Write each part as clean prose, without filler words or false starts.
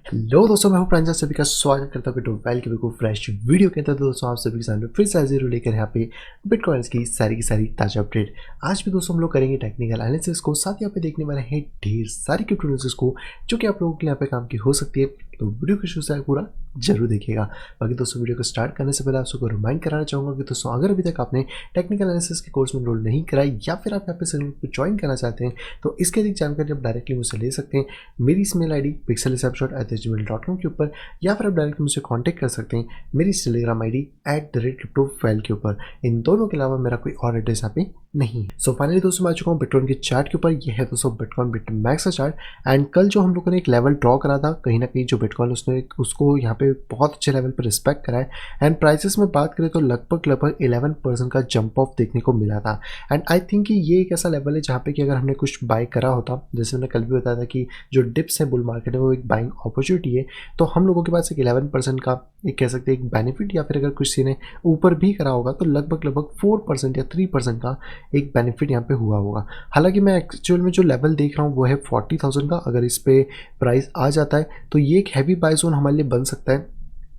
Hello दोस्तों, मैं हूं प्रांजल। सभी का स्वागत करता हूं वेल के बिल्कुल फ्रेश वीडियो के अंदर। दोस्तों आप सभी के सामने फिर से हाजिर लेकर यहाँ पे बिटकॉइंस की सारी ताजा अपडेट। आज भी दोस्तों हम लोग करेंगे टेक्निकल एनालिसिस को, साथ ही यहाँ पे देखने वाले हैं ढेर सारी क्रिप्टो न्यूज़ को जो कि आप लोगों के लिए यहाँ पे काम की हो सकती है। तो वीडियो को शुरू से पूरा जरूर देखिएगा। बाकी दोस्तों वीडियो को स्टार्ट करने से पहले आप सबको रिमाइंड कराना चाहूँगा कि दोस्तों अगर अभी तक आपने टेक्निकल एनालिसिस के कोर्स में एनरोल नहीं कराई या फिर आप यहाँ पे सैलून को ज्वाइन करना चाहते हैं तो इसके अधिक जानकारी आप डायरेक्टली मुझसे ले सकते हैं। मेरी ईमेल आई डी pixelsnapshot@gmail.com के ऊपर, या फिर आप डायरेक्ट मुझसे कांटेक्ट कर सकते हैं मेरी टेलीग्राम आई डी @cryptofail के ऊपर। इन दोनों के अलावा मेरा कोई और एड्रेस यहाँ पे नहीं है। सो फाइनली दोस्तों मैं आ चुका हूँ बिटकॉइन के चार्ट के ऊपर। यह है दोस्तों बिटकॉइन बिटमैक्स का चार्ट। एंड कल जो हम लोगों ने एक लेवल ड्रॉ करा था, कहीं ना कहीं जो बिटकॉइन उसको यहाँ पे बहुत अच्छे लेवल पर रिस्पेक्ट करा है। एंड प्राइसेस में बात करें तो लगभग 11% का जंप ऑफ देखने को मिला था। एंड आई थिंक कि ये एक ऐसा लेवल है जहाँ पे कि अगर हमने कुछ बाय करा होता, जैसे मैंने कल भी बताया था कि जो डिप्स है बुल मार्केट है वो एक बाइंग अपॉर्चुनिटी है, तो हम लोगों के पास एक 11% का एक कह सकते हैं एक बेनिफिट, या फिर अगर किसी ने ऊपर भी करा होगा तो लगभग 4% या 3% का एक बेनिफिट यहाँ पे हुआ होगा। हालांकि मैं एक्चुअल में जो लेवल देख रहा हूँ वो है 40,000 का। अगर इस पे प्राइस आ जाता है तो ये एक हैवी बाय जोन हमारे लिए बन सकता है,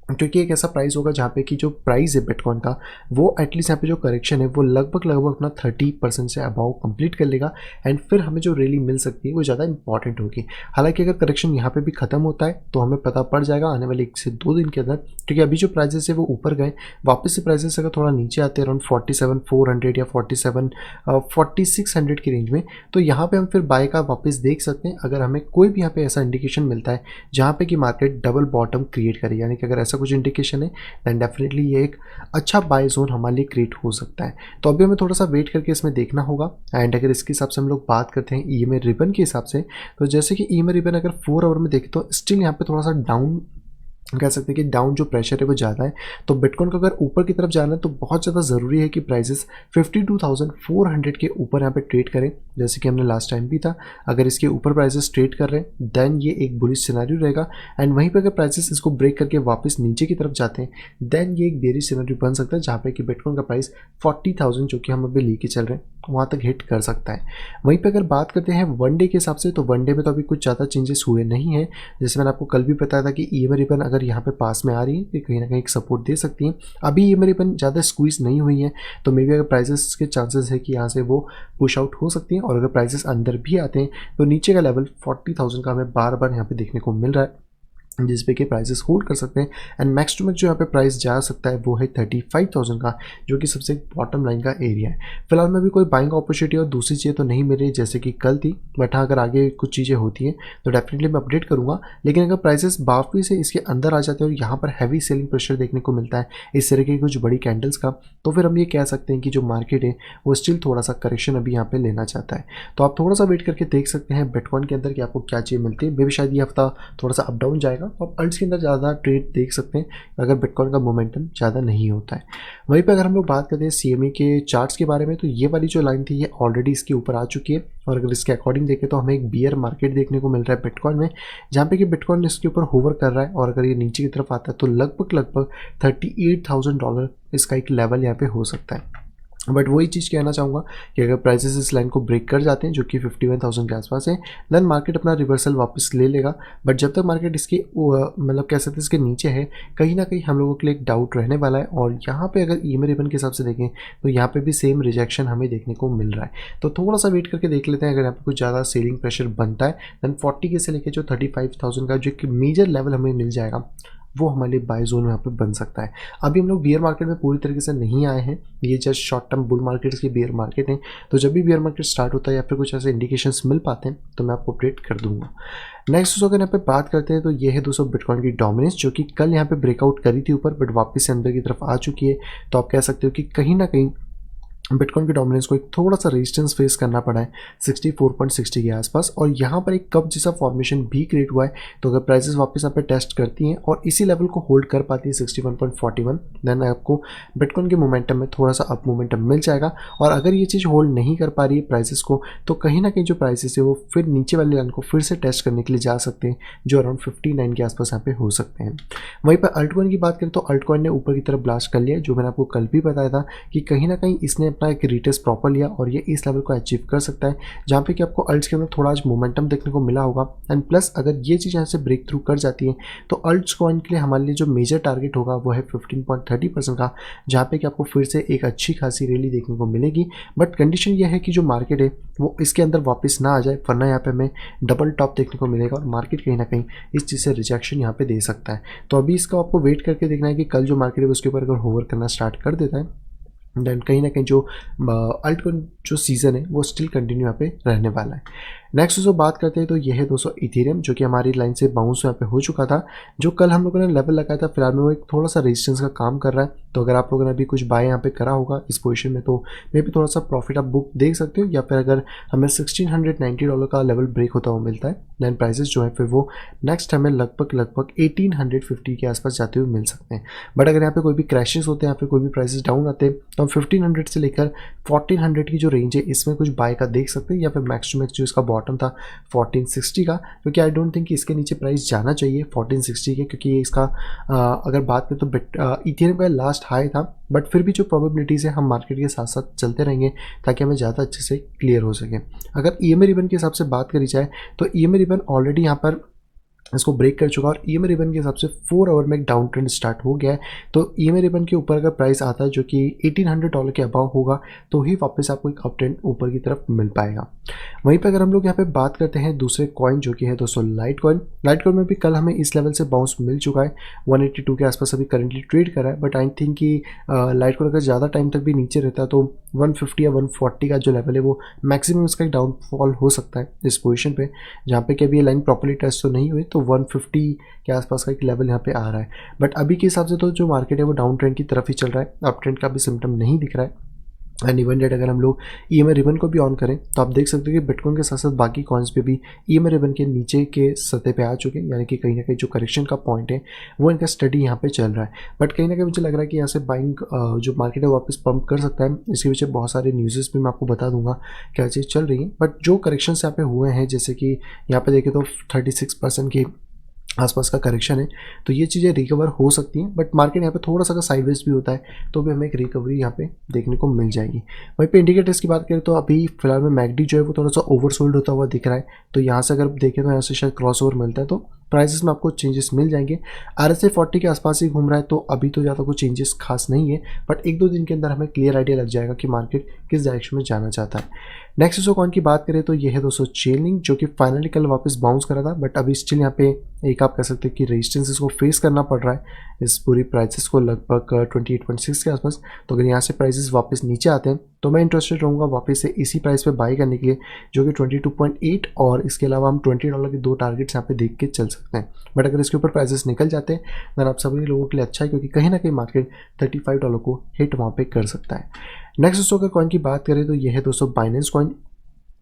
क्योंकि एक ऐसा प्राइस होगा जहाँ पे कि जो प्राइस है बिटकॉइन का वो एटलीस्ट यहाँ पे जो करेक्शन है वो लगभग अपना 30% से अबाव कंप्लीट कर लेगा। एंड फिर हमें जो रैली मिल सकती है वो ज़्यादा इंपॉर्टेंट होगी। हालांकि अगर करेक्शन यहाँ पे भी खत्म होता है तो हमें पता पड़ जाएगा आने वाले 1 से 2 दिन के अंदर, क्योंकि अभी जो प्राइजेस है वो ऊपर गए, वापस से प्राइजेस अगर थोड़ा नीचे आते हैं अराउंड 47,400 या 4600 की रेंज में, तो यहाँ पे हम फिर बाय का वापस देख सकते हैं। अगर हमें कोई भी यहाँ पे ऐसा इंडिकेशन मिलता है जहाँ पे कि मार्केट डबल बॉटम क्रिएट करे, यानी कि अगर ऐसा कुछ इंडिकेशन है देन डेफिनेटली ये एक अच्छा बाय जोन हमारे लिए क्रिएट हो सकता है। तो अभी हमें थोड़ा सा वेट करके इसमें देखना होगा। एंड अगर इसके हिसाब से हम लोग बात करते हैं ईएमए रिबन के हिसाब से, तो जैसे कि ईएमए रिबन अगर 4 आवर में देखें तो स्टिल यहाँ पे थोड़ा सा डाउन कह सकते हैं कि डाउन जो प्रेशर है वो ज़्यादा है। तो बिटकॉइन को अगर ऊपर की तरफ जाना है तो बहुत ज़्यादा ज़रूरी है कि प्राइसेस 52,400 के ऊपर यहाँ पे ट्रेड करें, जैसे कि हमने लास्ट टाइम भी था। अगर इसके ऊपर प्राइसेस ट्रेड कर रहे हैं देन ये एक बुलिश सिनेरियो रहेगा। एंड वहीं पे अगर प्राइसेस इसको ब्रेक करके वापस नीचे की तरफ जाते हैं देन ये एक बेरिश सिनेरियो बन सकता है, जहाँ पे कि बिटकॉइन का प्राइस 40,000 जो कि हम अभी लेके चल रहे हैं वहाँ तक हिट कर सकता है। वहीं पे अगर बात करते हैं वन डे के हिसाब से, तो वन डे में तो अभी कुछ ज़्यादा चेंजेस हुए नहीं हैं। जैसे मैंने आपको कल भी बताया था कि ईएमए रिबन अगर यहाँ पे पास में आ रही है तो कहीं ना कहीं एक सपोर्ट दे सकती है। अभी ईएमए रिबन ज़्यादा स्क्वीज नहीं हुई है, तो मे बी अगर प्राइसेस के चांसेस है कि यहाँ से वो पुश आउट हो सकती हैं। और अगर प्राइसेस अंदर भी आते हैं तो नीचे का लेवल 40,000 का हमें बार बार यहाँ पे देखने को मिल रहा है, जिस पे कि प्राइसेस होल्ड कर सकते हैं। एंड मैक्स टू मैक्स जो यहाँ पे प्राइस जा सकता है वो है 35,000 का, जो कि सबसे बॉटम लाइन का एरिया है। फिलहाल में भी कोई बाइंग अपॉर्चुनिटी और दूसरी चीज़ें तो नहीं मिल रही जैसे कि कल थी, बट हाँ अगर आगे कुछ चीज़ें होती हैं तो डेफिनेटली मैं अपडेट करूँगा। लेकिन अगर प्राइसेस बाकी से इसके अंदर आ जाते हैं और यहाँ पर हैवी सेलिंग प्रेशर देखने को मिलता है इस तरह की कुछ बड़ी कैंडल्स का, तो फिर हम ये कह सकते हैं कि जो मार्केट है वो स्टिल थोड़ा सा करेक्शन अभी यहाँ पे लेना चाहता है। तो आप थोड़ा सा वेट करके देख सकते हैं बिटकॉइन के अंदर कि आपको क्या चीज़ मिलती है। मे भी शायद ये हफ्ता थोड़ा सा अप डाउन जाएगा, तो आप अल्ट्स के अंदर ज़्यादा ट्रेड देख सकते हैं अगर बिटकॉइन का मोमेंटम ज़्यादा नहीं होता है। वहीं पे अगर हम लोग बात करते हैं सीएमए के चार्ट्स के बारे में, तो ये वाली जो लाइन थी ये ऑलरेडी इसके ऊपर आ चुकी है। और अगर इसके अकॉर्डिंग देखें तो हमें एक बियर मार्केट देखने को मिल रहा है बिटकॉइन में, जहाँ पे कि बिटकॉइन इसके ऊपर होवर कर रहा है। और अगर ये नीचे की तरफ आता है तो लगभग $38,000 इसका एक लेवल यहाँ पे हो सकता है। बट वही चीज़ कहना चाहूँगा कि अगर प्राइसेस इस लाइन को ब्रेक कर जाते हैं जो कि 51,000 के आसपास है, देन मार्केट अपना रिवर्सल वापस ले लेगा। बट जब तक मार्केट इसकी मतलब कह सकते हैं इसके नीचे है, कहीं ना कहीं हम लोगों के लिए एक डाउट रहने वाला है। और यहाँ पे अगर ईएमए रिबन के हिसाब से देखें तो यहाँ पे भी सेम रिजेक्शन हमें देखने को मिल रहा है। तो थोड़ा सा वेट करके देख लेते हैं। अगर यहाँ पे कुछ ज़्यादा सेलिंग प्रेशर बनता है देन 40 के से लेकर जो 35,000 का जो एक मेजर लेवल हमें मिल जाएगा वो हमारे लिए बाय जोन यहाँ पे बन सकता है। अभी हम लोग बियर मार्केट में पूरी तरीके से नहीं आए हैं, ये just short term bull markets की बियर मार्केट है। तो जब भी बियर मार्केट स्टार्ट होता है या फिर कुछ ऐसे इंडिकेशंस मिल पाते हैं तो मैं आपको अपडेट कर दूंगा। नेक्स्ट दोस्तों अगर यहाँ पे बात करते हैं तो ये है दोस्तों बिटकॉइन की डोमिनेंस, जो कि कल यहाँ पे ब्रेकआउट करी थी ऊपर बट वापस से अंदर की तरफ आ चुकी है। तो आप कह सकते हो कि कहीं ना कहीं बिटकॉइन के डोमिनेंस को एक थोड़ा सा रेजिस्टेंस फेस करना पड़ा है 64.60 के आसपास। और यहाँ पर एक कप जैसा फॉर्मेशन भी क्रिएट हुआ है। तो अगर प्राइसेस वापस यहाँ पे टेस्ट करती हैं और इसी लेवल को होल्ड कर पाती है 61.41, देन आपको बिटकॉइन के मोमेंटम में थोड़ा सा अप मोमेंटम मिल जाएगा। और अगर ये चीज़ होल्ड नहीं कर पा रही है प्राइसेस को, तो कहीं ना कहीं जो प्राइसेस है वो फिर नीचे वाले लाइन को फिर से टेस्ट करने के लिए जा सकते हैं, जो अराउंड 59 के आसपास यहाँ पे हो सकते हैं। वहीं पर अल्टकॉइन की बात करें तो अल्टकॉइन ने ऊपर की तरफ ब्लास्ट कर लिया, जो मैंने आपको कल भी बताया था कि कहीं ना कहीं इसने अपना एक रीटेस्ट प्रॉपर लिया और ये इस लेवल को अचीव कर सकता है, जहाँ पे कि आपको अल्ट्स के अंदर थोड़ा आज मोमेंटम देखने को मिला होगा। एंड प्लस अगर ये चीज़ यहाँ से ब्रेक थ्रू कर जाती है तो अल्ट्स कॉइन के लिए हमारे लिए जो मेजर टारगेट होगा वो है 15.30% का, जहाँ पे कि आपको फिर से एक अच्छी खासी रैली देखने को मिलेगी। बट कंडीशन ये है कि जो मार्केट है वो इसके अंदर वापस ना आ जाए, वरना यहाँ पे हमें डबल टॉप देखने को मिलेगा और मार्केट कहीं ना कहीं इस चीज़ से रिजेक्शन यहाँ पे दे सकता है। तो अभी इसका आपको वेट करके देखना है कि कल जो मार्केट है उसके ऊपर अगर होवर करना स्टार्ट कर देता है देन कहीं ना कहीं जो अल्ट जो सीज़न है वो स्टिल कंटिन्यू यहाँ पे रहने वाला है। नेक्स्ट जो बात करते हैं तो ये है दोस्तों इथेरियम, जो कि हमारी लाइन से बाउंस यहाँ पे हो चुका था। जो कल हम लोगों ने लेवल लगाया था फिलहाल में वो एक थोड़ा सा रेजिस्टेंस का काम कर रहा है। तो अगर आप लोगों ने अभी कुछ बाय यहाँ पे करा होगा इस पोजीशन में तो मे भी थोड़ा सा प्रॉफिट आप बुक देख सकते हो, या फिर अगर हमें $1690 का लेवल ब्रेक होता हुआ मिलता है देन प्राइसेस जो है फिर वो नेक्स्ट हमें लगभग 1850 के आसपास जाते हुए मिल सकते हैं। बट अगर यहाँ पे कोई भी क्रैशेस होते हैं या फिर कोई भी प्राइसेस डाउन आते हैं तो हम 1500 से लेकर 1400 की जो रेंज है इसमें कुछ बाय का देख सकते हैं, या फिर मैक्स टू मैक्स जो इसका बॉटम था 1460 का, क्योंकि आई डोंट थिंक कि इसके नीचे प्राइस जाना चाहिए 1460 के, क्योंकि ये इसका अगर बात करें तो इथेरियम का लास्ट हाई था। बट फिर भी जो प्रोबेबिलिटीज़ है हम मार्केट के साथ साथ चलते रहेंगे ताकि हमें ज़्यादा अच्छे से क्लियर हो सके। अगर EMA रिबन के हिसाब से बात करी जाए तो EMA रिबन ऑलरेडी यहाँ पर इसको ब्रेक कर चुका और EMA रिबन के हिसाब से 4 आवर में एक डाउन ट्रेंड स्टार्ट हो गया है। तो EMA रिबन के ऊपर अगर प्राइस आता है जो कि $1800 के अबाव होगा तो ही वापस आपको एक अप ट्रेंड ऊपर की तरफ मिल पाएगा। वहीं पे अगर हम लोग यहाँ पे बात करते हैं दूसरे कॉइन जो कि है दोस्तों लाइट कॉइन में भी कल हमें इस लेवल से बाउंस मिल चुका है, 182 के आसपास अभी करंटली ट्रेड कर रहा है। बट आई थिंक कि लाइट कॉइन अगर ज़्यादा टाइम तक भी नीचे रहता है तो 150 या 140 का जो लेवल है वो मैक्सिमम इसका एक डाउनफॉल हो सकता है इस पोजीशन पे, जहाँ पे कि अभी ये लाइन प्रॉपर्ली टेस्ट तो नहीं हुई तो 150 के आसपास का एक लेवल यहाँ पे आ रहा है। बट अभी के हिसाब से तो जो मार्केट है वो डाउन ट्रेंड की तरफ ही चल रहा है, अप ट्रेंड का भी सिम्टम नहीं दिख रहा है। एंड इवन डेट अगर हम लोग EMA रिबन को भी ऑन करें तो आप देख सकते हो कि बिटकॉइन के साथ साथ बाकी कॉइन्स पे भी EMA रिबन के नीचे के सतह पे आ चुके हैं, यानी कि कहीं ना कहीं जो करेक्शन का पॉइंट है वो इनका स्टडी यहाँ पे चल रहा है। बट कहीं ना कहीं मुझे लग रहा है कि यहाँ से बाइंग जो मार्केट है वापस पंप कर सकता है। इसके पीछे बहुत सारे न्यूज़ भी मैं आपको बता दूंगा क्या चीज़ चल रही है। बट जो करेक्शन यहाँ पे हुए हैं जैसे कि यहाँ पे देखें तो 36% की आसपास का करेक्शन है, तो ये चीज़ें रिकवर हो सकती हैं। बट मार्केट यहाँ पे थोड़ा सा साइडवेज भी होता है तो भी हमें एक रिकवरी यहाँ पे देखने को मिल जाएगी। वहीं पे इंडिकेटर्स की बात करें तो अभी फिलहाल में मैकडी जो है वो थोड़ा सा ओवरसोल्ड होता हुआ दिख रहा है। तो यहाँ से अगर देखें तो यहाँ से शायद क्रॉस ओवर मिलता है तो प्राइसेस में आपको चेंजेस मिल जाएंगे। RSI 40 के आसपास ही घूम रहा है तो अभी तो ज़्यादा कुछ चेंजेस खास नहीं है, बट 1-2 दिन के अंदर हमें क्लियर आइडिया लग जाएगा कि मार्केट किस डायरेक्शन में जाना चाहता है। नेक्स्ट जो कॉइन की बात करें तो ये है दोस्तों चेनलिंक, जो कि फाइनली कल वापस बाउंस करा था बट अभी स्टिल यहाँ पे एक आप कह सकते हैं कि रेजिस्टेंस इसको फेस करना पड़ रहा है इस पूरी प्राइसेस को लगभग 28.6 के आसपास। तो अगर यहाँ से प्राइसेस वापस नीचे आते हैं तो मैं इंटरेस्टेड रहूँगा वापस से इसी प्राइस पे बाई करने के लिए, जो कि 22.8 और इसके अलावा हम $20 के 2 टारगेट्स यहाँ पे देख के चल सकते हैं। बट अगर इसके ऊपर प्राइसेस निकल जाते हैं देन आप सभी लोगों के लिए अच्छा है, क्योंकि कहीं ना कहीं मार्केट $35 को हिट वहाँ पे कर सकता है। नेक्स्ट दोस्तों अगर कॉइन की बात करें तो ये है दोस्तों बाइनेंस कॉइन,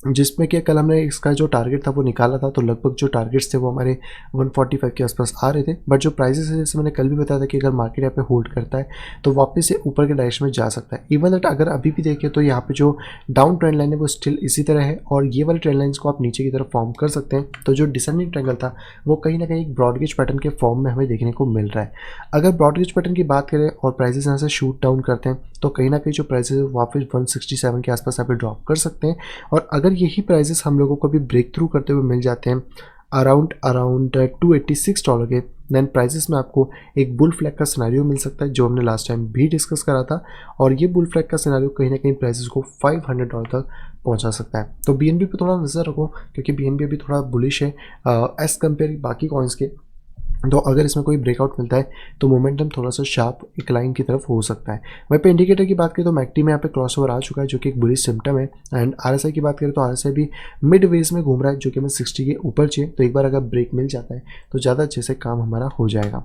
जिसमें कि कल हमने इसका जो टारगेट था वो निकाला था। तो लगभग जो टारगेट्स थे वो हमारे 145 के आसपास आ रहे थे। बट जो प्राइसेस है जैसे मैंने कल भी बताया था कि अगर मार्केट यहाँ पे होल्ड करता है तो वापस से ऊपर के डायरेक्शन में जा सकता है। इवन दैट अगर अभी भी देखें तो यहाँ पे जो डाउन ट्रेंड लाइन है वो स्टिल इसी तरह है और ये वाले ट्रेंड लाइन्स को आप नीचे की तरफ फॉर्म कर सकते हैं। तो जो डिसेंडिंग ट्रायंगल था वो कहीं ना कहीं एक ब्रॉडगेज पैटर्न के फॉर्म में हमें देखने को मिल रहा है। अगर ब्रॉडगेज पैटर्न की बात करें और प्राइसेस यहाँ से शूट डाउन करते हैं तो कहीं ना कहीं जो प्राइसेस वापस 167 के आसपास यहाँ पे ड्रॉप कर सकते हैं। और अगर यही प्राइसेस हम लोगों को भी ब्रेक थ्रू करते हुए मिल जाते हैं अराउंड $286 के, देन प्राइसेस में आपको एक बुल फ्लैग का सिनेरियो मिल सकता है जो हमने लास्ट टाइम भी डिस्कस करा था। और ये बुल फ्लैग का सिनेरियो कहीं ना कहीं प्राइसेस को $500 तक पहुंचा सकता है। तो BNB पे थोड़ा नज़र रखो क्योंकि BNB अभी थोड़ा बुलिश है एज कम्पेयर बाकी कॉइन्स के। तो अगर इसमें कोई ब्रेकआउट मिलता है तो मोमेंटम थोड़ा सा शार्प एक लाइन की तरफ हो सकता है। वहीं पे इंडिकेटर की बात करें तो मैकडी में यहाँ पे क्रॉसओवर आ चुका है जो कि एक बुलिश सिम्टम है। एंड RSI की बात करें तो RSI भी मिड वेज में घूम रहा है जो कि हमें 60 के ऊपर चाहिए। तो एक बार अगर ब्रेक मिल जाता है तो ज़्यादा अच्छे से काम हमारा हो जाएगा।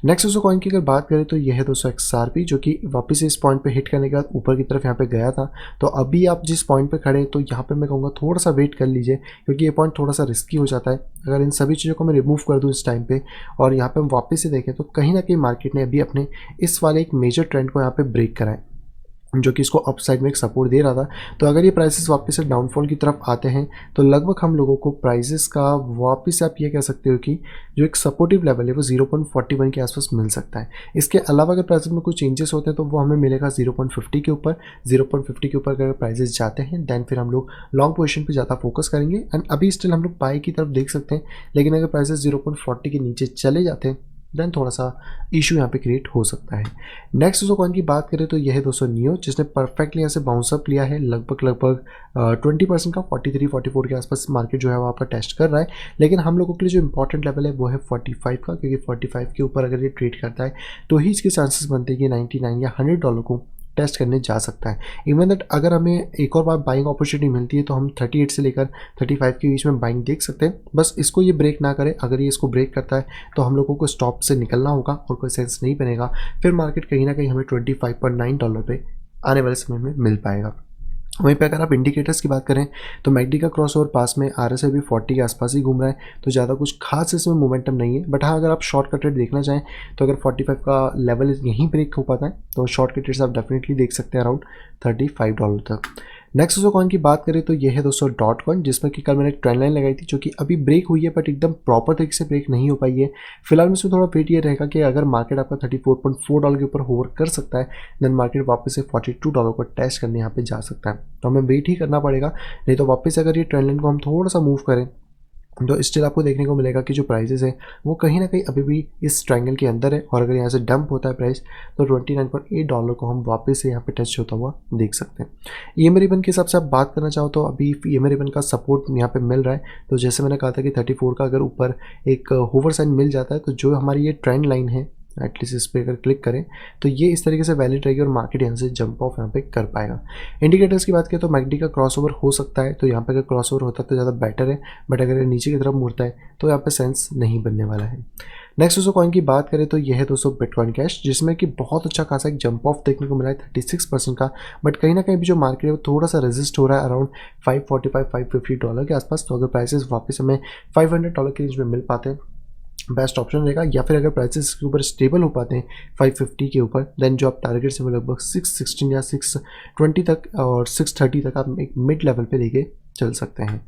नेक्स्ट दोस्तों कॉइन की अगर बात करें तो यह है दोस्तों XRP, जो कि वापस इस पॉइंट पे हिट करने के बाद ऊपर की तरफ यहाँ पे गया था। तो अभी आप जिस पॉइंट पे खड़े तो यहाँ पे मैं कहूँगा थोड़ा सा वेट कर लीजिए क्योंकि ये पॉइंट थोड़ा सा रिस्की हो जाता है। अगर इन सभी चीज़ों को मैं रिमूव कर दूँ इस टाइम पे और यहाँ पे हम वापस से देखें तो कहीं ना कहीं मार्केट ने अभी अपने इस वाले एक मेजर ट्रेंड को यहाँ पे ब्रेक करा है। जो कि इसको अप साइड में एक सपोर्ट दे रहा था। तो अगर ये प्राइसेस वापस से डाउनफॉल की तरफ आते हैं तो लगभग हम लोगों को प्राइसेस का वापस से आप ये कह सकते हो कि जो एक सपोर्टिव लेवल है वो 0.41 के आसपास मिल सकता है। इसके अलावा अगर प्राइसेस में कुछ चेंजेस होते हैं तो वो हमें मिलेगा 0.50 के ऊपर। 0.50 के ऊपर अगर प्राइसेस जाते हैं देन फिर हम लोग लॉन्ग पोजीशन पे ज़्यादा फोकस करेंगे एंड अभी स्टिल हम लोग बाई की तरफ देख सकते हैं। लेकिन अगर प्राइसेस 0.40 के नीचे चले जाते हैं देन थोड़ा सा इशू यहाँ पे क्रिएट हो सकता है। नेक्स्ट दोस्तों कॉइन की बात करें तो यह है दोस्तों नियो, जिसने परफेक्टली यहाँ से बाउंस अप लिया है लगभग 20% का 43-44 के आसपास मार्केट जो है वो आपका टेस्ट कर रहा है। लेकिन हम लोगों के लिए जो इंपॉर्टेंट लेवल है वो है 45 का, क्योंकि 45 के ऊपर अगर ये ट्रेड करता है तो ही इसके चांसेस बनते हैं कि 99 या $100 को टेस्ट करने जा सकता है। इवन दैट अगर हमें एक और बार बाइंग अपॉर्चुनिटी मिलती है तो हम 38 से लेकर 35 के बीच में बाइंग देख सकते हैं। बस इसको ये ब्रेक ना करे, अगर ये इसको ब्रेक करता है तो हम लोगों को स्टॉप से निकलना होगा और कोई सेंस नहीं बनेगा। फिर मार्केट कहीं ना कहीं हमें $25.9 पे आने वाले समय में मिल पाएगा। वहीं पे अगर आप इंडिकेटर्स की बात करें तो मैकडी का क्रॉसओवर पास में RSI भी 40 के आसपास ही घूम रहा है, तो ज़्यादा कुछ खास इसमें मोमेंटम नहीं है। बट हाँ, अगर आप शॉर्ट कट रेट देखना चाहें तो अगर 45 का लेवल यहीं ब्रेक हो पाता है तो शॉर्ट कट रेट्स आप डेफिनेटली देख सकते हैं अराउंड $35 तक। नेक्स्ट दोस्तों कॉइन की बात करें तो ये है दोस्तों डॉट कॉइन, जिसमें कि कल मैंने एक ट्रेंड लाइन लगाई थी जो कि अभी ब्रेक हुई है बट एकदम प्रॉपर तरीके से ब्रेक नहीं हो पाई है। फिलहाल इसमें थोड़ा वेट ये रहेगा कि अगर मार्केट आपका $34.4 के ऊपर होवर कर सकता है देन मार्केट वापस से $42 को टेस्ट करने यहाँ पे जा सकता है। तो हमें वेट ही करना पड़ेगा, नहीं तो वापस अगर ये ट्रेंड लाइन को हम थोड़ा सा मूव करें तो स्टिल आपको देखने को मिलेगा कि जो प्राइसेस है वो कहीं ना कहीं अभी भी इस ट्रायंगल के अंदर है। और अगर यहाँ से डंप होता है प्राइस तो $29.8 को हम वापस से यहाँ पे टच होता हुआ देख सकते हैं। ईएमए रिबन के हिसाब से आप बात करना चाहो तो अभी ईएमए रिबन का सपोर्ट यहाँ पे मिल रहा है। तो जैसे मैंने कहा था कि 34 का अगर ऊपर एक होवर साइन मिल जाता है तो जो हमारी ये ट्रेंड लाइन है एटलीस्ट इस पर अगर क्लिक करें तो ये इस तरीके से वैलिड रहेगी और मार्केट यहाँ से जंप ऑफ यहाँ पे कर पाएगा। इंडिकेटर्स की बात करें तो मैकडी का क्रॉसओवर हो सकता है, तो यहाँ पे अगर क्रॉसओवर होता है तो ज़्यादा बेटर है। बट अगर नीचे की तरफ मुड़ता है तो यहाँ पे सेंस नहीं बनने वाला है। नेक्स्ट दोस्तों कॉइन की बात करें तो यह है दोस्तों बिटकॉइन कैश, जिसमें कि बहुत अच्छा खासा एक जंप ऑफ देखने को मिला है 36% का। बट कहीं ना कहीं भी जो मार्केट है वो थोड़ा सा रेजिस्ट हो रहा है अराउंड $545-550 के आसपास। तो अगर प्राइसेस वापस हमें $500 के रेंज में मिल पाते हैं बेस्ट ऑप्शन रहेगा, या फिर अगर प्राइसेस के ऊपर स्टेबल हो पाते हैं 550 के ऊपर देन जो आप टारगेट से वो लगभग 616 या 620 तक और 630 तक आप एक मिड लेवल पे लेके चल सकते हैं।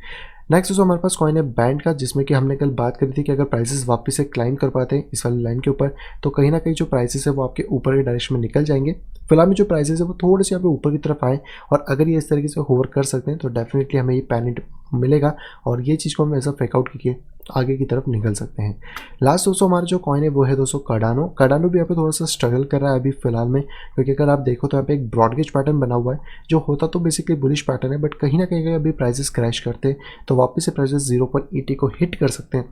नेक्स्ट दोस्तों हमारे पास कॉइन है बैंड का, जिसमें कि हमने कल बात करी थी कि अगर प्राइसेस वापस से क्लाइम कर पाते हैं इस वाली लाइन के ऊपर तो कहीं ना कहीं जो प्राइसेस है वो आपके ऊपर के डायरेक्शन में निकल जाएंगे। फिलहाल में जो प्राइसेस है वो थोड़े से यहाँ पे ऊपर की तरफ आए और अगर ये इस तरीके से होवर कर सकते हैं तो डेफिनेटली हमें ये पैनिट मिलेगा और ये चीज़ को हम ऐसा फेकआउट करके आगे की तरफ निकल सकते हैं। लास्ट दोस्तों हमारा जो कॉइन है वो है दोस्तों कार्डानो भी यहाँ पे थोड़ा सा स्ट्रगल कर रहा है अभी फिलहाल में, क्योंकि अगर आप देखो तो यहाँ पे एक ब्रॉडगेज पैटर्न बना हुआ है जो होता तो बेसिकली बुलिश पैटर्न है। बट कहीं ना कहीं अगर अभी प्राइसेस क्रैश करते हैं तो वापस से प्राइसेस 0.80 को हिट कर सकते हैं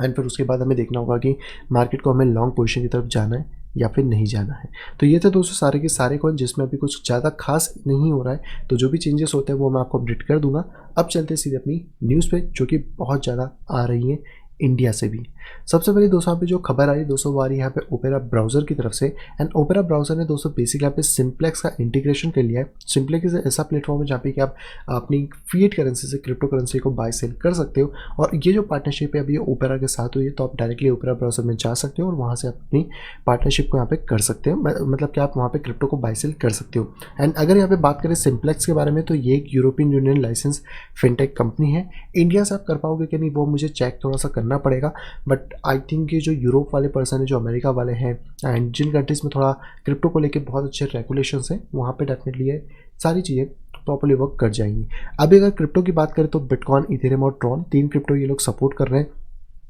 एंड फिर उसके बाद हमें देखना होगा कि मार्केट को हमें लॉन्ग पोजीशन की तरफ जाना है या फिर नहीं जाना है। तो ये थे दोस्तों सारे के सारे कॉइन जिसमें अभी कुछ ज़्यादा खास नहीं हो रहा है, तो जो भी चेंजेस होते हैं वो मैं आपको अपडेट कर दूंगा। अब चलते हैं सीधे अपनी न्यूज़ पे जो कि बहुत ज़्यादा आ रही हैं इंडिया से भी। सबसे पहले दोस्तों यहाँ पे जो खबर आ रही है दोस्तों वो आ रही है यहाँ पे ओपेरा ब्राउज़र की तरफ से। एंड ओपेरा ब्राउज़र ने दोस्तों बेसिकली यहाँ पे सिंप्लेक्स का इंटीग्रेशन कर लिया है। सिंप्लेक्स ऐसा प्लेटफॉर्म है जहाँ पे कि आप अपनी फिएट करेंसी से क्रिप्टो करेंसी को बाय सेल कर सकते हो। और ये जो पार्टनरशिप है अभी ओपेरा के साथ हुई है तो आप डायरेक्टली ओपेरा ब्राउज़र में जा सकते हो और वहाँ से अपनी पार्टनरशिप को यहाँ पे कर सकते हो, मतलब कि आप वहाँ पे क्रिप्टो को बाय सेल कर सकते हो। एंड अगर यहाँ पे बात करें सिंप्लेक्स के बारे में तो ये एक European union licence fintech company है। इंडिया से आप कर पाओगे कि नहीं वो मुझे चेक थोड़ा सा करना पड़ेगा, बट आई थिंक कि जो यूरोप वाले पर्सन है, जो अमेरिका वाले हैं एंड जिन कंट्रीज़ में थोड़ा क्रिप्टो को लेके बहुत अच्छे रेगुलेशंस हैं वहाँ पे डेफिनेटली ये सारी चीज़ें प्रॉपर्ली वर्क कर जाएंगी। अभी अगर क्रिप्टो की बात करें तो बिटकॉइन, इथेरियम और ट्रॉन 3 क्रिप्टो ये लोग सपोर्ट कर रहे हैं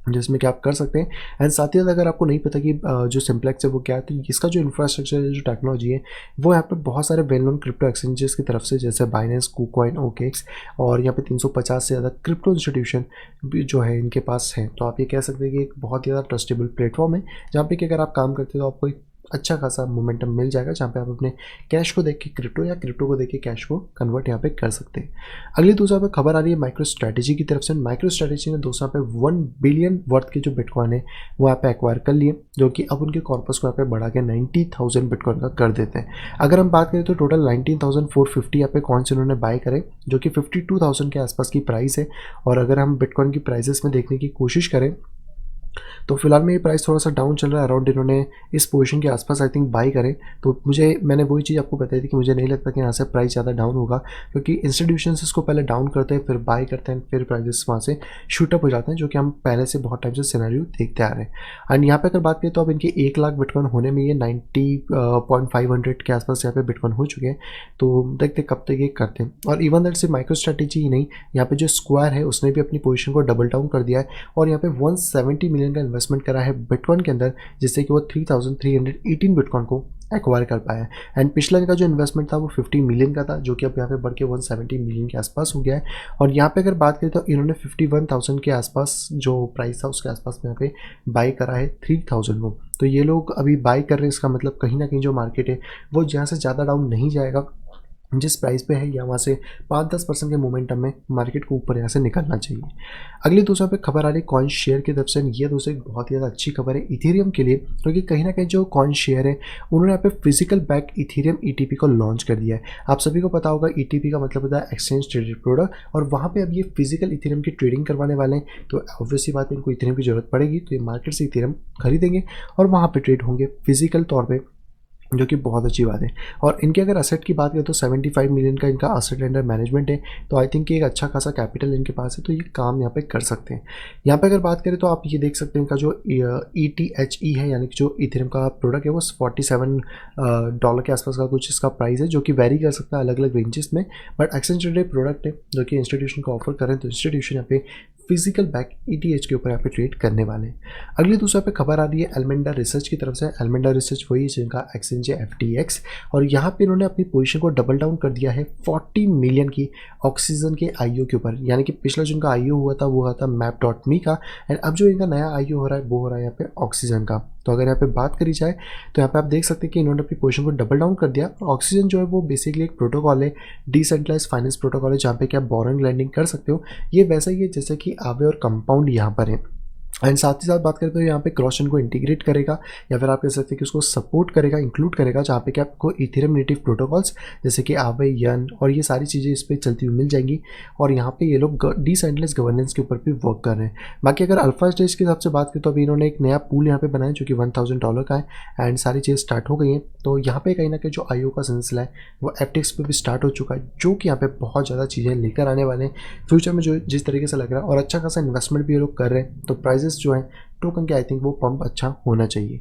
जिसमें कि आप कर सकते हैं। एंड साथ ही साथ अगर आपको नहीं पता कि जो सिंप्लेक्स है वो क्या है तो इसका जो इंफ्रास्ट्रक्चर है, जो टेक्नोलॉजी है वो यहाँ पे बहुत सारे वेल नोन क्रिप्टो एक्सचेंजेस की तरफ से जैसे बाइनेंस, कुकॉइन, ओकेक्स और यहाँ पे 350 से ज़्यादा क्रिप्टो इंस्टीट्यूशन जो है इनके पास है। तो आप ये कह सकते हैं कि एक बहुत ही ज़्यादा ट्रस्टेबल प्लेटफॉर्म है जहाँ पे कि अगर आप काम करते हो तो आपको एक अच्छा खासा मोमेंटम मिल जाएगा जहाँ पे आप अपने कैश को देख के क्रिप्टो या क्रिप्टो को देख के कैश को कन्वर्ट यहाँ पे कर सकते हैं। अगली दूसरा पे खबर आ रही है माइक्रो स्ट्रैटेजी की तरफ से। माइक्रो स्ट्रैटेजी ने दोस्तों यहाँ पे 1 बिलियन वर्थ के जो बिटकॉइन है वो यहाँ पे एक्वायर कर लिए, जो कि अब उनके कॉर्पस को यहाँ पे बढ़ा के 90,000 बिटकॉइन का कर देते हैं। अगर हम बात करें तो टोटल 19,450 यहाँ पे कॉइन्स इन्होंने बाय करे जो कि 52,000 के आसपास की प्राइस है। और अगर हम बिटकॉइन की प्राइजेस में देखने की कोशिश करें तो फिलहाल में ये प्राइस थोड़ा सा डाउन चल रहा है, अराउंड इन्होंने इस पोजीशन के आसपास आई थिंक बाई करें। तो मैंने वही चीज़ आपको बताई थी कि मुझे नहीं लगता कि यहाँ से प्राइस ज़्यादा डाउन होगा, क्योंकि इंस्टीट्यूशंस इसको पहले डाउन करते हैं, फिर बाई करते हैं, फिर प्राइजेस वहाँ से शूटअप हो जाते हैं, जो कि हम पहले से बहुत टाइम से सिनेरियो देखते आ रहे हैं। एंड यहाँ पे अगर बात करें तो अब इनके 1 लाख बिटकॉइन होने में ये 90.500 के आसपास यहाँ पे बिटकॉइन हो चुके हैं। तो देखते कब तक ये करते हैं। और इवन दैट सिर्फ माइक्रो स्ट्रेटेजी ही नहीं, यहाँ पे जो स्क्वायर है उसने भी अपनी पोजीशन को डबल डाउन कर दिया है और यहाँ पे 170 मिलियन का इन्वेस्टमेंट करा है बिटकॉइन के अंदर, जिससे कि वो 3318 बिटकॉइन को एक्वायर कर पाया है। एंड पिछला इनका जो इन्वेस्टमेंट था वो 50 मिलियन का था, जो कि अब यहाँ पे बढ़ के 170 मिलियन के आसपास हो गया है। और यहाँ पे अगर बात करें तो इन्होंने 51,000 के आसपास जो प्राइस था उसके आसपास में यहाँ पे बाई करा है 3000 को। तो ये लोग अभी बाई कर रहे हैं, इसका मतलब कहीं ना कहीं जो मार्केट है वो जहाँ से ज़्यादा डाउन नहीं जाएगा, जिस प्राइस पे है या वहाँ से 5-10% के मोमेंटम में मार्केट को ऊपर यहाँ से निकलना चाहिए। अगली दूसरा पे खबर आ रही है कॉइन शेयर की तरफ से। ये दोस्तों एक बहुत ही ज़्यादा अच्छी खबर है इथेरियम के लिए, क्योंकि कहीं ना कहीं जो कॉइन शेयर है उन्होंने यहाँ पे फिजिकल बैक इथेरियम ईटीपी को लॉन्च कर दिया है। आप सभी को पता होगा ईटीपी का मतलब होता है एक्सचेंज ट्रेडेड प्रोडक्ट, और वहाँ पर अब ये फिजिकल इथेरियम की ट्रेडिंग करवाने वाले हैं। तो ऑब्वियसली बात है इनको इथेरियम की जरूरत पड़ेगी, तो ये मार्केट से इथेरियम खरीदेंगे और वहाँ पर ट्रेड होंगे फिजिकल तौर पर, जो कि बहुत अच्छी बात है। और इनके अगर असेट की बात करें तो 75 मिलियन का इनका असेट अंडर मैनेजमेंट है। तो आई थिंक एक अच्छा खासा कैपिटल इनके पास है, तो ये काम यहाँ पे कर सकते हैं। यहाँ पे अगर बात करें तो आप ये देख सकते हैं इनका जो ETHE है, यानी कि जो इथेरियम का प्रोडक्ट है वो $47 के आसपास का कुछ इसका प्राइस है, जो कि वेरी कर सकता है अलग अलग रेंजेस में। बट एक्सचेंज ट्रेडेड प्रोडक्ट है जो कि इंस्टीट्यूशन को ऑफर करें, तो इंस्टीट्यूशन यहाँ पे फिजिकल बैक ETH के ऊपर यहाँ पे ट्रेड करने वाले हैं। अगली दूसरा पे खबर आ रही है एलमेंडा रिसर्च की तरफ से। एलमेंडा रिसर्च वही है जिनका एक्सचेंज है FTX, और यहाँ पे इन्होंने अपनी पोजीशन को डबल डाउन कर दिया है 40 मिलियन की ऑक्सीजन के IO के ऊपर। यानी कि पिछला जो इनका IO हुआ था वो हुआ था Map.me का, एंड अब जो इनका नया IO हो रहा है वो हो रहा है यहाँ पे ऑक्सीजन का। तो अगर यहाँ पे बात करी जाए तो यहाँ पे आप देख सकते हैं कि इन्होंने अपनी पोजीशन को डबल डाउन कर दिया। ऑक्सीजन जो है वो बेसिकली एक प्रोटोकॉल है, डिसेंट्रलाइज फाइनेंस प्रोटोकॉल है, जहाँ पे कि आप बोरोइंग लैंडिंग कर सकते हो। ये वैसा ही है जैसे कि आवे और कंपाउंड यहाँ पर है। एंड साथ ही साथ बात करें तो यहाँ पे क्रॉसचेन को इंटीग्रेट करेगा, या फिर आप कह सकते हैं कि उसको सपोर्ट करेगा, इंक्लूड करेगा, जहाँ पे कि आपको इथेरियम नेटिव प्रोटोकॉल्स जैसे कि आवे, यन और ये सारी चीज़ें इस पर चलती हुई मिल जाएंगी। और यहाँ पे ये लोग डिसेंट्रलाइज गवर्नेंस के ऊपर भी वर्क कर रहे हैं। बाकी अगर अल्फा स्टेज के हिसाब से बात करें तो अभी इन्होंने एक नया पूल यहाँ पे बनाया जो कि $1000 का है, एंड सारी चीज़ स्टार्ट हो गई हैं। तो यहाँ पे कहीं ना कहीं जो IO का सिलसिला है वो FTX पे भी स्टार्ट हो चुका है, जो कि यहाँ पे बहुत ज़्यादा चीज़ें लेकर आने वाले हैं फ्यूचर में, जो जिस तरीके से लग रहा है। और अच्छा खासा इन्वेस्टमेंट भी ये लोग कर रहे हैं, तो प्राइजेस जो है टोकन के आई थिंक वो पंप अच्छा होना चाहिए।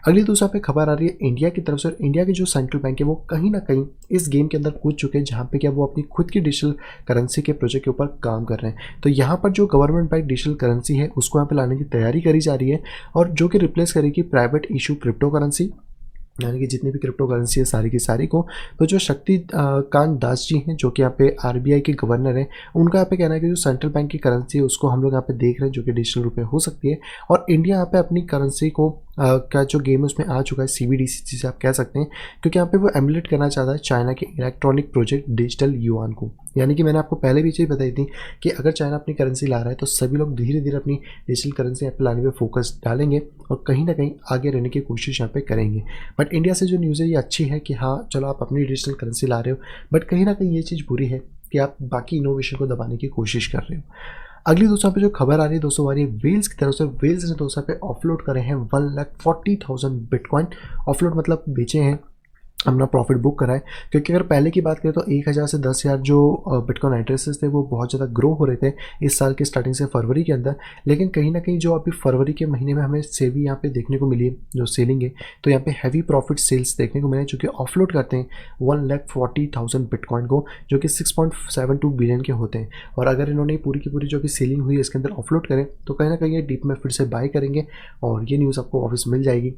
अगली दूसरा पे खबर आ रही है इंडिया की तरफ से। इंडिया की जो सेंट्रल बैंक है वो कहीं ना कहीं इस गेम के अंदर कूद चुके हैं, जहाँ पे क्या वो अपनी खुद की डिजिटल करेंसी के प्रोजेक्ट के ऊपर काम कर रहे हैं। तो यहाँ पर जो गवर्नमेंट बैंक डिजिटल करेंसी है उसको यहाँ पे लाने की तैयारी करी जा रही है, और जो कि रिप्लेस करेगी प्राइवेट इशू क्रिप्टो करेंसी, यानी कि जितनी भी क्रिप्टो करेंसी है सारी की सारी को। तो जो शक्तिकांत दास जी हैं जो कि यहाँ पे RBI के गवर्नर हैं, उनका यहाँ पे कहना है कि जो सेंट्रल बैंक की करेंसी है उसको हम लोग यहाँ पे देख रहे हैं, जो कि डिजिटल रूप में हो सकती है। और इंडिया यहाँ पे अपनी करेंसी को का जो गेम है उसमें आ चुका है, CBDC जिसे आप कह सकते हैं, क्योंकि यहाँ पे वो एमुलेट करना चाहता है चाइना के इलेक्ट्रॉनिक प्रोजेक्ट डिजिटल युआन को। यानी कि मैंने आपको पहले भी चीज़ बताई थी कि अगर चाइना अपनी करेंसी ला रहा है तो सभी लोग धीरे धीरे अपनी डिजिटल करेंसी यहाँ पे लाने में फोकस डालेंगे और कहीं ना कहीं आगे रहने की कोशिश यहाँ पे करेंगे। बट इंडिया से जो न्यूज़ है ये अच्छी है कि हाँ चलो आप अपनी डिजिटल करेंसी ला रहे हो, बट कहीं ना कहीं ये चीज़ बुरी है कि आप बाकी इनोवेशन को दबाने की कोशिश कर रहे हो। अगली दोस्तों पे जो खबर आ रही है दोस्तों आ रही है वेल्स की तरफ से। वेल्स ने दोस्तों पे ऑफलोड करे हैं 1,40,000 बिटकॉइन। ऑफलोड मतलब बेचे हैं, अपना प्रॉफिट बुक करा है। क्योंकि अगर पहले की बात करें तो 1000 से 10,000 जो बिटकॉइन एड्रेसेस थे वो बहुत ज़्यादा ग्रो हो रहे थे इस साल के स्टार्टिंग से फरवरी के अंदर। लेकिन कहीं ना कहीं जो अभी फरवरी के महीने में हमें सेवी यहाँ पे देखने को मिली है, जो सेलिंग है, तो यहाँ पे हैवी प्रॉफिट सेल्स देखने को मिले, जो कि ऑफलोड करते हैं 1,40,000 बिटकॉइन को, जो कि 6.72 बिलियन के होते हैं। और अगर इन्होंने पूरी की पूरी जो भी सेलिंग हुई है इसके अंदर ऑफलोड करें तो कहीं ना कहीं ये डीप में फिर से बाय करेंगे, और ये न्यूज़ आपको ऑफिस मिल जाएगी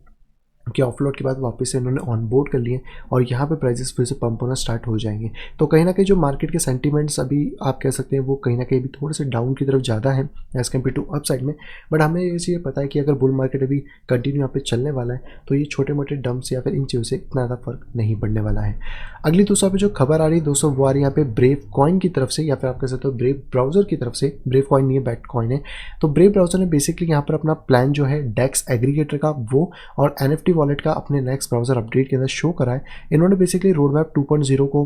कि ऑफलोड के बाद वापस से इन्होंने ऑन बोर्ड कर लिए और यहाँ पे प्राइजेस फिर से पंप होना स्टार्ट हो जाएंगे। तो कहीं ना कहीं जो मार्केट के सेंटीमेंट्स अभी आप कह सकते हैं वो कहीं ना कहीं भी थोड़े से डाउन की तरफ ज़्यादा है as compare to up side में। बट हमें ये चीज़ पता है कि अगर बुल मार्केट अभी कंटिन्यू यहाँ पे चलने वाला है तो ये छोटे मोटे डंप्स या फिर इन चीज़ों से इतना ज़्यादा फर्क नहीं पड़ने वाला है। अगली दोस्तों पे जो खबर आ रही है दोस्तों वो आ रही है यहाँ पे ब्रेव कॉइन की तरफ से, या फिर आप कह सकते हो ब्रेव ब्राउजर की तरफ से। ब्रेव कॉइन नहीं है, बैट कॉइन है। तो ब्रेव ब्राउजर ने बेसिकली यहाँ पर अपना प्लान जो है डेक्स एग्रीगेटर का वो और NFT वॉलेट का अपने नेक्स्ट ब्राउजर अपडेट के अंदर शो करा है। इन्होंने बेसिकली रोड मैप 2.0 को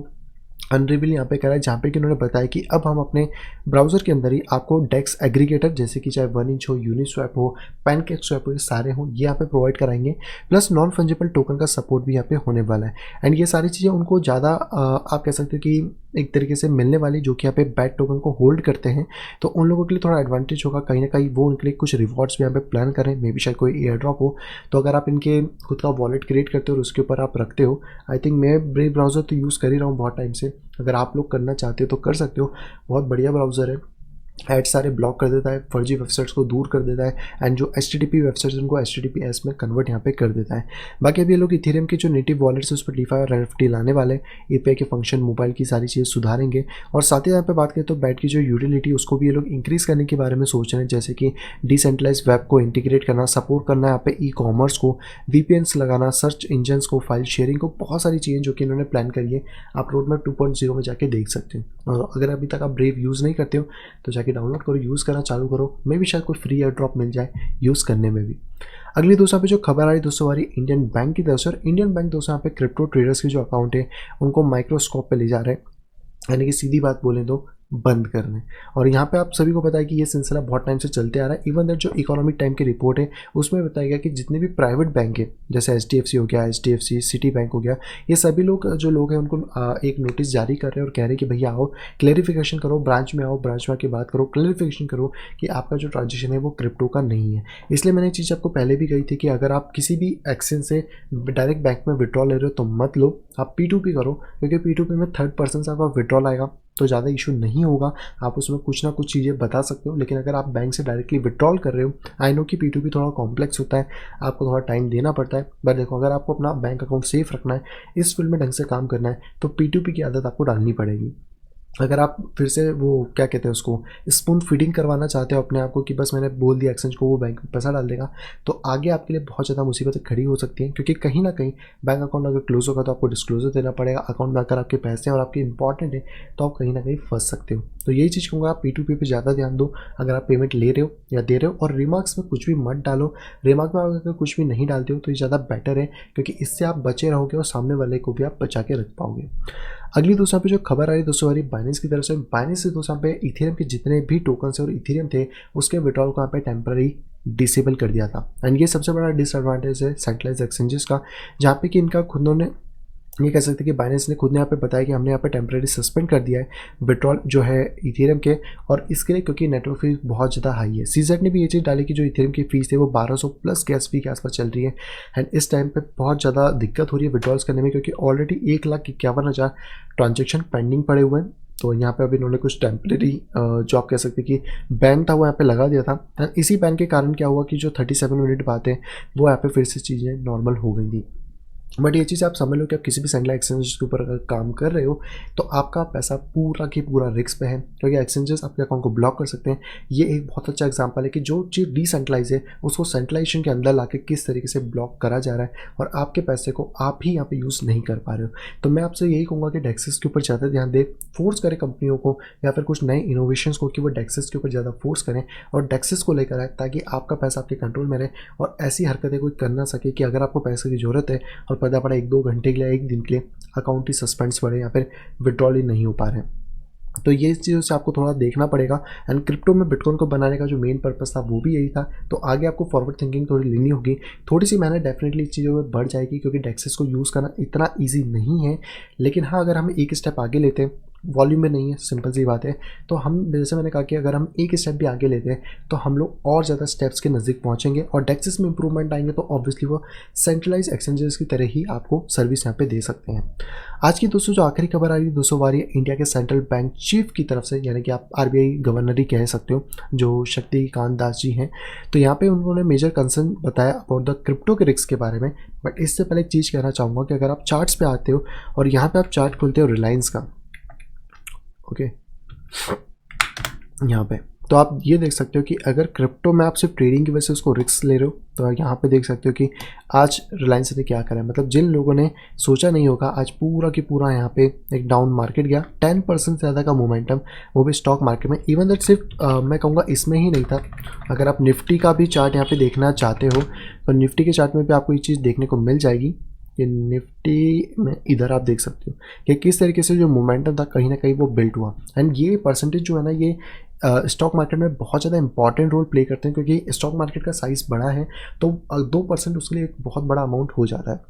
अनरिवील यहाँ पे करा है, जहाँ पे कि उन्होंने बताया कि अब हम अपने ब्राउज़र के अंदर ही आपको डेक्स एग्रीगेटर जैसे कि चाहे 1inch हो, यूनिस्वैप हो, पैनकेकस्वैप हो, ये सारे हों, ये यहाँ पे प्रोवाइड कराएंगे। प्लस नॉन फंजिबल टोकन का सपोर्ट भी यहाँ पे होने वाला है। एंड ये सारी चीज़ें उनको ज़्यादा आप कह सकते हो कि एक तरीके से मिलने वाली, जो कि यहाँ पे बैट टोकन को होल्ड करते हैं, तो उन लोगों के लिए थोड़ा एडवांटेज होगा। कहीं ना कहीं वो उनके लिए कुछ रिवॉर्ड्स भी यहाँ पे प्लान करें, मे बी शायद कोई एयर ड्रॉप हो। तो अगर आप इनके खुद का वॉलेट क्रिएट करते हो और उसके ऊपर आप रखते हो, आई थिंक मैं ब्रेव ब्राउज़र तो यूज़ कर ही रहा हूँ बहुत टाइम से, अगर आप लोग करना चाहते हो तो कर सकते हो। बहुत बढ़िया ब्राउज़र है, ऐड सारे ब्लॉक कर देता है, फर्जी वेबसाइट्स को दूर कर देता है, एंड जो HTTP वेबसाइट्स उनको HTTPS में कन्वर्ट यहाँ पे कर देता है। बाकी अभी ये लोग इथेरियम की जो नेटिव वॉलेट्स है उस पर DeFi और NFT लाने वाले, API के फंक्शन, मोबाइल की सारी चीज़ें सुधारेंगे। और साथ ही यहाँ पे बात करें तो बैट की जो यूटिलिटी उसको भी ये लोग इंक्रीज़ करने के बारे में सोच रहे हैं, जैसे कि डिसेंट्रलाइज वेब को इंटीग्रेट करना, सपोर्ट करना यहाँ पे ई-कॉमर्स को, VPNs लगाना, सर्च इंजन्स को, फाइल शेयरिंग को, बहुत सारी चीज़ें जो कि इन्होंने प्लान करी है। आप रोड मैप 2.0 में जाके देख सकते हो। और अगर अभी तक आप ब्रेव यूज़ नहीं करते हो तो जाके डाउनलोड करो, यूज़ करना चालू करो, मे भी शायद कोई फ्री एयर ड्रॉप मिल जाए यूज़ करने में भी। अगली दोस्तों यहाँ पे जो खबर आ रही दोस्तों हमारी इंडियन बैंक की तरफ से, और इंडियन बैंक दोस्तों यहाँ पे क्रिप्टो ट्रेडर्स के जो अकाउंट है उनको माइक्रोस्कोप पे ले जा रहे हैं, यानी कि सीधी बात बोलें तो बंद करने। और यहाँ पे आप सभी को पता है कि ये सिलसिला बहुत टाइम से चलते आ रहा है। इवन दैट जो इकोनॉमिक टाइम की रिपोर्ट है उसमें बताया गया कि जितने भी प्राइवेट बैंक है, जैसे HDFC हो गया, HDFC, सिटी बैंक हो गया, ये सभी लोग जो लोग हैं उनको एक नोटिस जारी कर रहे हैं और कह रहे हैं कि भैया आओ क्लैरिफिकेशन करो, ब्रांच में आओ, ब्रांच में आके बात करो, क्लैरिफिकेशन करो कि आपका जो ट्रांजेक्शन है वो क्रिप्टो का नहीं है। इसलिए मैंने ये चीज़ आपको पहले भी कही थी कि अगर आप किसी भी एक्सचेंज से डायरेक्ट बैंक में विड्रॉल ले रहे हो तो मत लो, आप P2P करो, क्योंकि P2P में थर्ड पर्सन से आपका विड्रॉल आएगा तो ज़्यादा इशू नहीं होगा। आप उसमें कुछ ना कुछ चीज़ें बता सकते हो, लेकिन अगर आप बैंक से डायरेक्टली विड्रॉल कर रहे हो, आई नो कि P2P थोड़ा कॉम्प्लेक्स होता है, आपको थोड़ा टाइम देना पड़ता है, बट देखो अगर आपको अपना बैंक अकाउंट सेफ रखना है, इस फील्ड में ढंग से काम करना है, तो P2P की आदत आपको डालनी पड़ेगी। अगर आप फिर से वो क्या कहते हैं उसको, स्पून फीडिंग करवाना चाहते हो अपने आप को कि बस मैंने बोल दिया एक्सचेंज को वो बैंक में पैसा डाल देगा, तो आगे आपके लिए बहुत ज़्यादा मुसीबतें खड़ी हो सकती हैं, क्योंकि कहीं ना कहीं बैंक अकाउंट अगर क्लोज होगा तो आपको डिस्क्लोजर देना पड़ेगा। अकाउंट में अगर आपके पैसे हैं और आपके इंपॉर्टेंट है तो आप कहीं ना कहीं फंस सकते हो। तो यही चीज़ कहूँगा, आप P2P पे ज़्यादा ध्यान दो अगर आप पेमेंट ले रहे हो या दे रहे हो। और रिमार्क्स में कुछ भी मत डालो, रिमार्क में अगर कुछ भी नहीं डालते हो तो ये ज़्यादा बेटर है, क्योंकि इससे आप बचे रहोगे और सामने वाले को भी आप बचा के रख पाओगे। अगली दोस्तों यहाँ पे जो खबर आ रही है दोस्तों हमारी बाइनेंस की तरफ से, बाइनेंस से दोस्तों यहाँ पे इथेरियम के जितने भी टोकन्स और इथेरियम थे उसके विड्रॉल को यहाँ पे टेम्पररी डिसेबल कर दिया था। एंड ये सबसे बड़ा डिसएडवांटेज है सेंट्रलाइज एक्सचेंजेस का, जहाँ पे कि इनका खुद ने ये कह सकते हैं कि बाइनेंस ने खुद ने यहाँ पे बताया कि हमने यहाँ पे टेम्परेरी सस्पेंड कर दिया है विड्रॉल जो है इथेरियम के, और इसके लिए क्योंकि नेटवर्क फीस बहुत ज़्यादा हाई है। CZ ने भी ये चीज़ डाली कि जो इथेरियम की फीस है वो 1200 प्लस गैस फी के आसपास चल रही है। एंड इस टाइम पे बहुत ज़्यादा दिक्कत हो रही है विड्रॉल्स करने में, क्योंकि ऑलरेडी 1,51,000 ट्रांजेक्शन पेंडिंग पड़े हुए हैं। तो यहाँ पे अभी इन्होंने कुछ टेम्परेरी जो आप कह सकते हैं कि बैन था वो यहाँ पे लगा दिया था। एंड इसी बैन के कारण क्या हुआ कि जो 37 मिनट बात है वो यहाँ पे फिर से चीज़ें नॉर्मल हो गई थी। बट ये चीज़ आप समझ लो कि आप किसी भी सेंट्रल एक्सचेंज के ऊपर अगर काम कर रहे हो तो आपका पैसा पूरा की पूरा रिस्क पे है, क्योंकि एक्सचेंजेस आपके अकाउंट को ब्लॉक कर सकते हैं। ये एक बहुत अच्छा एग्जांपल है कि जो चीज़ डिसेंट्रलाइज है उसको सेंट्रलाइजेशन के अंदर लाके किस तरीके से ब्लॉक करा जा रहा है, और आपके पैसे को आप ही यहाँ पे यूज़ नहीं कर पा रहे हो। तो मैं आपसे यही कहूँगा कि डेक्सेस के ऊपर ज़्यादा ध्यान दें, फोर्स करें कंपनियों को या फिर कुछ नए इनोवेशंस को कि वो डेक्सेस के ऊपर ज़्यादा फोर्स करें और डेक्सेस को लेकर आए, ताकि आपका पैसा आपके कंट्रोल में रहे और ऐसी हरकतें कोई कर ना सके कि अगर आपको पैसे की ज़रूरत है और पता पड़ा 1-2 घंटे के लिए, 1 दिन के लिए अकाउंट ही सस्पेंड्स पड़े या फिर विड्रॉल ही नहीं हो पा रहे हैं, तो ये चीज़ों से आपको थोड़ा देखना पड़ेगा। एंड क्रिप्टो में बिटकॉइन को बनाने का जो मेन पर्पस था वो भी यही था। तो आगे आपको फॉरवर्ड थिंकिंग थोड़ी लेनी होगी, थोड़ी सी मेहनत डेफिनेटली इस चीज़ों में बढ़ जाएगी, क्योंकि डेक्सेस को यूज़ करना इतना ईजी नहीं है। लेकिन हाँ, अगर हम एक स्टेप आगे लेते हैं, वॉल्यूम में नहीं है, सिंपल सी बात है, तो हम जैसे मैंने कहा कि अगर हम एक स्टेप भी आगे लेते हैं तो हम लोग और ज़्यादा स्टेप्स के नज़दीक पहुंचेंगे और डेक्सेस में इंप्रूवमेंट आएंगे, तो ऑब्वियसली वो सेंट्रलाइज एक्सचेंजेस की तरह ही आपको सर्विस यहाँ पे दे सकते हैं। आज की दोस्तों जो आखिरी खबर आ रही है दोस्तों आ रही है इंडिया के सेंट्रल बैंक चीफ की तरफ से, यानी कि आप RBI गवर्नर ही कह सकते हो, जो शक्तिकांत दास जी हैं। तो यहाँ पे उन्होंने मेजर कंसर्न बताया अबाउट द क्रिप्टो के रिस्क के बारे में। बट इससे पहले एक चीज़ कहना चाहूँगा कि अगर आप चार्ट्स पे आते हो और यहाँ पे आप चार्ट खोलते हो रिलायंस का, ओके, यहाँ पे तो आप ये देख सकते हो कि अगर क्रिप्टो में आप सिर्फ ट्रेडिंग की वजह से उसको रिस्क ले रहे हो, तो यहाँ पे देख सकते हो कि आज रिलायंस ने क्या करा है। मतलब जिन लोगों ने सोचा नहीं होगा, आज पूरा की पूरा यहाँ पे एक डाउन मार्केट गया, 10% से ज़्यादा का मोमेंटम, वो भी स्टॉक मार्केट में। इवन दैट सिर्फ मैं कहूँगा इसमें ही नहीं था। अगर आप निफ्टी का भी चार्ट यहाँ पे देखना चाहते हो तो निफ्टी के चार्ट में भी आपको ये चीज़ देखने को मिल जाएगी ये निफ्टी में इधर आप देख सकते हो कि किस तरीके से जो मोमेंटम था कहीं ना कहीं वो बिल्ट हुआ। एंड ये परसेंटेज जो है ना ये स्टॉक मार्केट में बहुत ज़्यादा इंपॉर्टेंट रोल प्ले करते हैं, क्योंकि स्टॉक मार्केट का साइज़ बड़ा है तो 2% उसके लिए एक बहुत बड़ा अमाउंट हो जाता है।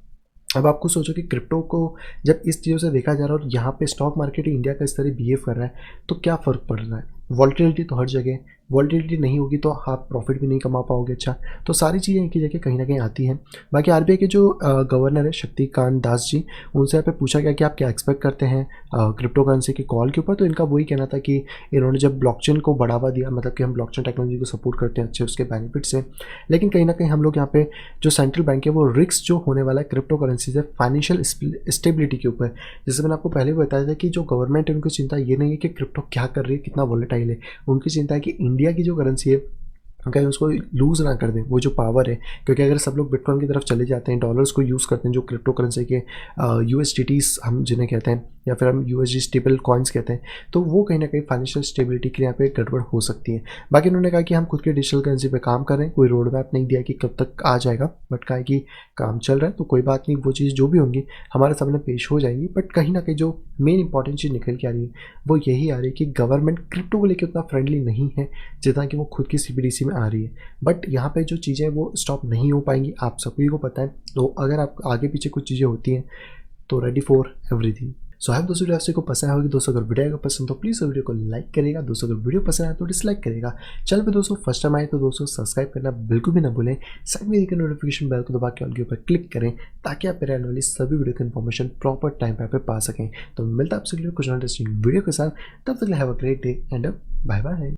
अब आपको सोचो कि क्रिप्टो को जब इस चीज़ों से देखा जा रहा है और यहाँ पे स्टॉक मार्केट इंडिया का इस तरह बिहेव कर रहा है तो क्या फ़र्क पड़ रहा है। वॉल्टिलिटी तो हर जगह, वॉल्टिलिटी नहीं होगी तो आप प्रॉफिट भी नहीं कमा पाओगे। अच्छा, तो सारी चीज़ें एक ही जगह कहीं ना कहीं आती हैं। बाकी आरबीआई के जो गवर्नर है शक्तिकांत दास जी, उनसे यहाँ पे पूछा गया कि आप क्या एक्सपेक्ट करते हैं क्रिप्टो करेंसी के कॉल के ऊपर, तो इनका वही कहना था कि इन्होंने जब ब्लॉकचेन को बढ़ावा दिया, मतलब कि हम ब्लॉकचेन टेक्नोलॉजी को सपोर्ट करते हैं अच्छे उसके बेनिफिट्स हैं, लेकिन कहीं ना कहीं हम लोग यहाँ पे जो सेंट्रल बैंक है वो रिस्क जो होने वाला है क्रिप्टो करेंसी से फाइनेंशियल स्टेबिलिटी के ऊपर। जैसे मैंने आपको पहले भी बताया था कि जो गवर्नमेंट है उनकी चिंता ये नहीं है कि क्रिप्टो क्या कर रही है, कितना वॉलेटाइल है, उनकी चिंता है कि इंडिया की जो करेंसी है कहीं उसको लूज़ ना कर दें वो जो पावर है। क्योंकि अगर सब लोग बिटकॉइन की तरफ चले जाते हैं, डॉलर्स को यूज़ करते हैं, जो क्रिप्टो करेंसी के यूएसडीटीज हम जिन्हें कहते हैं या फिर हम यूएसडी स्टेबल कॉइन्स कहते हैं, तो वो कहीं ना कहीं फाइनेंशियल स्टेबिलिटी के लिए यहाँ पे गड़बड़ हो सकती है। बाकी उन्होंने कहा कि हम खुद के डिजिटल करेंसी पे काम कर रहे हैं, कोई रोड मैप नहीं दिया कि कब तक आ जाएगा, बट कहा कि काम चल रहा है तो कोई बात नहीं, वो चीज़ जो भी होंगी हमारे सामने पेश हो जाएंगी। बट कहीं ना कहीं जो मेन इंपॉर्टेंट चीज़ निकल के आ रही है वो यही आ रही है कि गवर्नमेंट क्रिप्टो को लेकर उतना फ्रेंडली नहीं है जितना कि वो खुद की सीबीडीसी में आ रही है। बट यहाँ पे जो चीज़ें वो स्टॉप नहीं हो पाएंगी, आप सभी को पता है। तो अगर आप आगे पीछे कुछ चीज़ें होती हैं तो रेडी फॉर एवरीथिंग। सो आई दोस्तों वीडियो आपको पसंद होगी दोस्तों, अगर वीडियो को पसंद तो प्लीज़ वीडियो को लाइक करेगा दोस्तों, अगर वीडियो पसंद आए तो डिसलाइक करेगा। चल पे दोस्तों फर्स्ट टाइम आए तो दोस्तों सब्सक्राइब करना बिल्कुल भी ना भूलें, साइड में देखकर नोटिफिकेशन बेल को दबा के ऑल के ऊपर क्लिक करें ताकि आप मेरे आने वाली सभी वीडियो की इन्फॉर्मेशन प्रॉपर टाइम पे पा सकें। तो मिलता है आपसे कुछ इंटरेस्टिंग वीडियो के साथ, तब तक have a great day and bye bye.